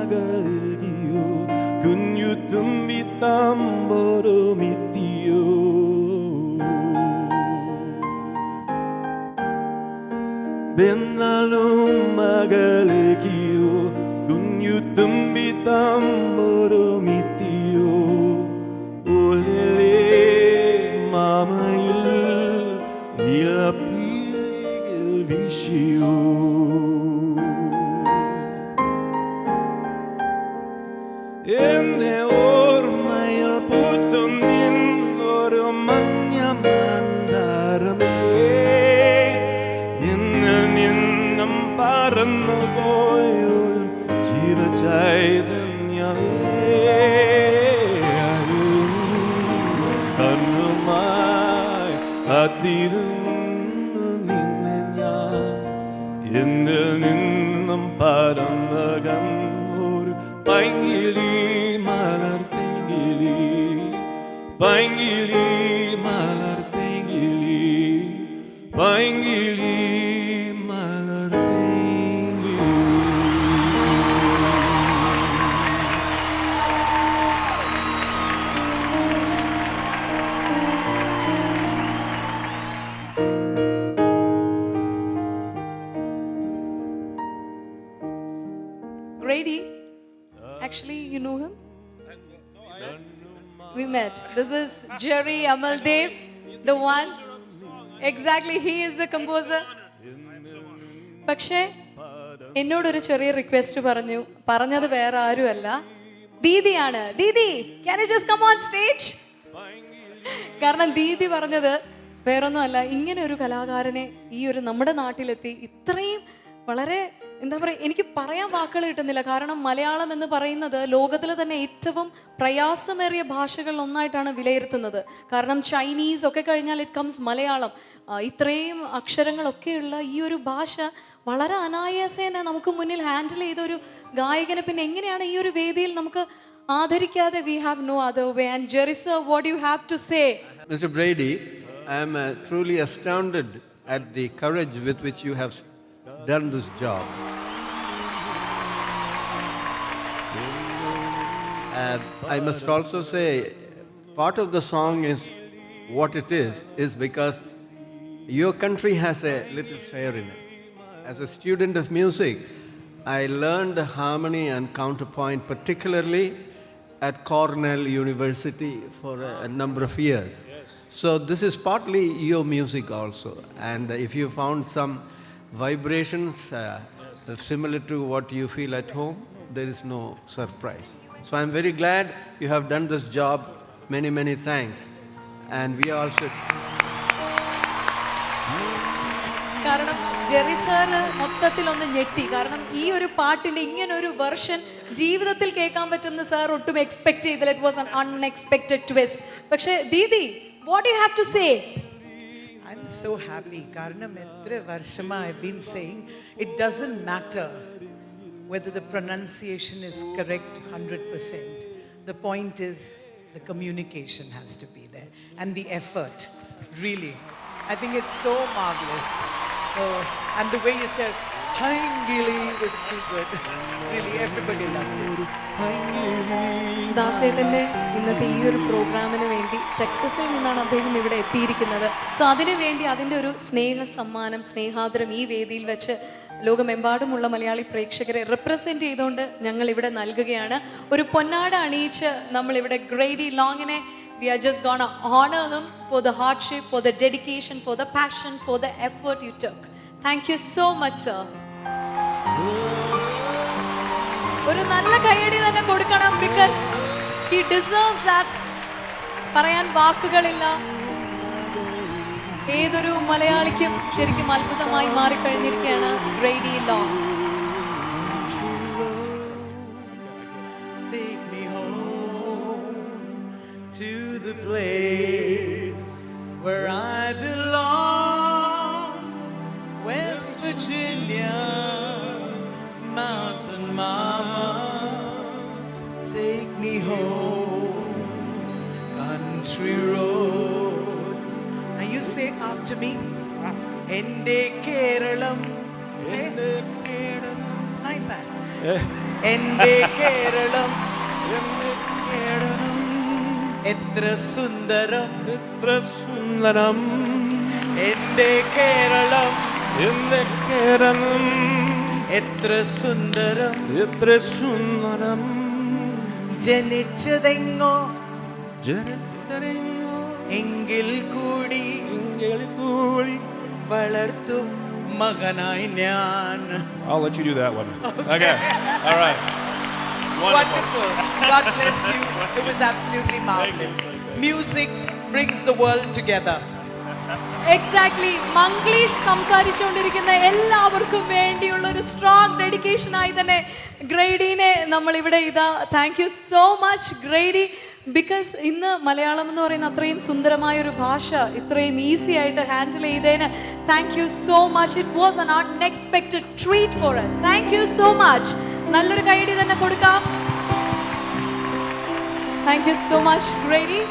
magalgiyo kunyutum bitamboro mitiyo benalum magalgiyo kunyutum bitamboro mitiyo olele mamayil nilapigil vishiyo എന്നെ ഓർമ്മയിൽ പൂത്തും നിന്നൊരു മഞ്ഞമന്ദാരമേ എന്നിൽ നിന്നും പറന്നു പോയൊരു ജീവചൈതന്യമേ കണ്ണുമായി കാത്തിരുന്നു നിന്നെ ഞാൻ എന്നിൽ നിന്നും പറന്നകന്നൊരു പൈങ്കിളി മലർത്തിങ്കിളി പൈങ്കിളി മലർത്തിങ്കിളി പൈങ്കിളി മലർത്തിങ്കിളി. Grady, actually, you know him? We met. This is Jerry Amaldev, the one. Exactly, he is the composer. പക്ഷേ എന്നോടൊരു ചെറിയ റിക്വസ്റ്റ് പറഞ്ഞത് വേറെ ആരുമല്ല, ദീദിയാണ്. Didi, can you just come on stage? കാരണം ദീദി പറഞ്ഞത് വേറൊന്നുമല്ല, ഇങ്ങനെ ഒരു കലാകാരനെ ഈ ഒരു നമ്മുടെ നാട്ടിലെത്തി ഇത്രയും വളരെ എന്താ പറയുക, എനിക്ക് പറയാൻ വാക്കുകൾ കിട്ടുന്നില്ല. കാരണം മലയാളം എന്ന് പറയുന്നത് ലോകത്തിലെ തന്നെ ഏറ്റവും പ്രയാസമേറിയ ഭാഷകളിൽ ഒന്നായിട്ടാണ് വിലയിരുത്തുന്നത്. കാരണം ചൈനീസ് ഒക്കെ കഴിഞ്ഞാൽ ഇറ്റ് കംസ് മലയാളം. ഇത്രയും അക്ഷരങ്ങളൊക്കെയുള്ള ഈ ഒരു ഭാഷ വളരെ അനായാസേന നമുക്ക് മുന്നിൽ ഹാൻഡിൽ ചെയ്ത ഒരു ഗായകനെ പിന്നെ എങ്ങനെയാണ് ഈ ഒരു വേദിയിൽ നമുക്ക് ആദരിക്കാതെ? We have no other way. And Jerry sir, what you have to say? Mr. Brady, I am truly astounded at the courage with which you have done this job. I must also say, part of the song is what it is because your country has a little share in it. As a student of music, I learned harmony and counterpoint, particularly at Cornell University for a number of years. So this is partly your music also. And if you found some vibrations similar to what you feel at home, there is no surprise. So I'm very glad you have done this job. Many, many thanks. And we also... കാരണം Jerry sir മൊത്തത്തിലൊന്ന് ഞെട്ടി. കാരണം ഈ ഒരു പാട്ടിന്റെ ഇങ്ങനെ ഒരു version ജീവിതത്തിൽ കേൾക്കാൻ പറ്റുന്ന സാർ ഒട്ടും എക്സ്പെക്ട് ചെയ്തില്ല. It was an unexpected twist. പക്ഷേ didi, what you have to say? I'm so happy. Karanam etra varshama I've been saying it doesn't matter whether the pronunciation is correct 100%. The point is the communication has to be there and the effort. Really, I think it's so marvelous. Oh, and the way you said Pangili was too good. Really, everybody loved it. ദാസേട്ടൻ്റെ ഇന്നത്തെ ഈ ഒരു പ്രോഗ്രാമിന് വേണ്ടി ടെക്സസിൽ നിന്നാണ് അദ്ദേഹം ഇവിടെ എത്തിയിരിക്കുന്നത്. So അതിനു വേണ്ടി അതിൻ്റെ ഒരു സ്നേഹ സമ്മാനം, സ്നേഹാദരം ഈ വേദിയിൽ വെച്ച് ലോകമെമ്പാടുമുള്ള മലയാളി പ്രേക്ഷകരെ റെപ്രസെൻറ്റ് ചെയ്തുകൊണ്ട് ഞങ്ങൾ ഇവിടെ നൽകുകയാണ്. ഒരു പൊന്നാട അണിയിച്ച് നമ്മളിവിടെ ഗ്രേഡി ലോങ്ങിനെ we are just gonna honor him for the hardship, for the dedication, for the passion, for the effort you took. Thank you so much, sir. ഒരു നല്ല കയ്യടി തന്നെ കൊടുക്കണം, because he deserves that. പറയാൻ വാക്കുകളില്ല. ഏതൊരു മലയാളിക്കും ശരിക്കും അത്ഭുതമായി മാറിക്കഴിഞ്ഞിരിക്കുകയാണ് ഗ്രേഡി long. Take me home to the place where I belong, West Virginia, Mountain Mama. Take me home, country roads. Now you say after me, Ende Keralam. Nice, man. എൻ്റെ കേരളം എന്റെ കേരളം എത്ര സുന്ദരം, എത്ര സുന്ദരം, എൻ്റെ കേരളം എന്റെ കേരളം എത്ര സുന്ദരം. എത്ര സുന്ദരം. ജനിച്ചതെങ്ങോ ജനിച്ചതെങ്ങോ എങ്കിൽ കൂടി എങ്കിൽക്കൂടി. വളർത്തും മകനായി ഞാൻ. I'll let you do that one. Okay. All right. Wonderful. God bless you. It was absolutely marvelous. Music brings the world together. Exactly. Manglish സംസാരിച്ചുകൊണ്ടിരിക്കുന്ന എല്ലാവർക്കും വേണ്ടിയുള്ള ഒരു സ്ട്രോങ് ഡെഡിക്കേഷൻ ആയി തന്നെ ഗ്രേഡിനെ നമ്മൾ ഇവിടെ ഇതാ. Thank you so much Grady. Because ഇന്ന് മലയാളം എന്ന് പറയുന്ന അത്രയും സുന്ദരമായ ഒരു ഭാഷ ഇത്രയും ഈസി ആയിട്ട് ഹാൻഡിൽ ചെയ്തതിന് thank you so much. It was an unexpected treat for us. Thank you so much. നല്ലൊരു കൈയടി തന്നെ കൊടുക്കാം. Thank you so much ഗ്രേഡി.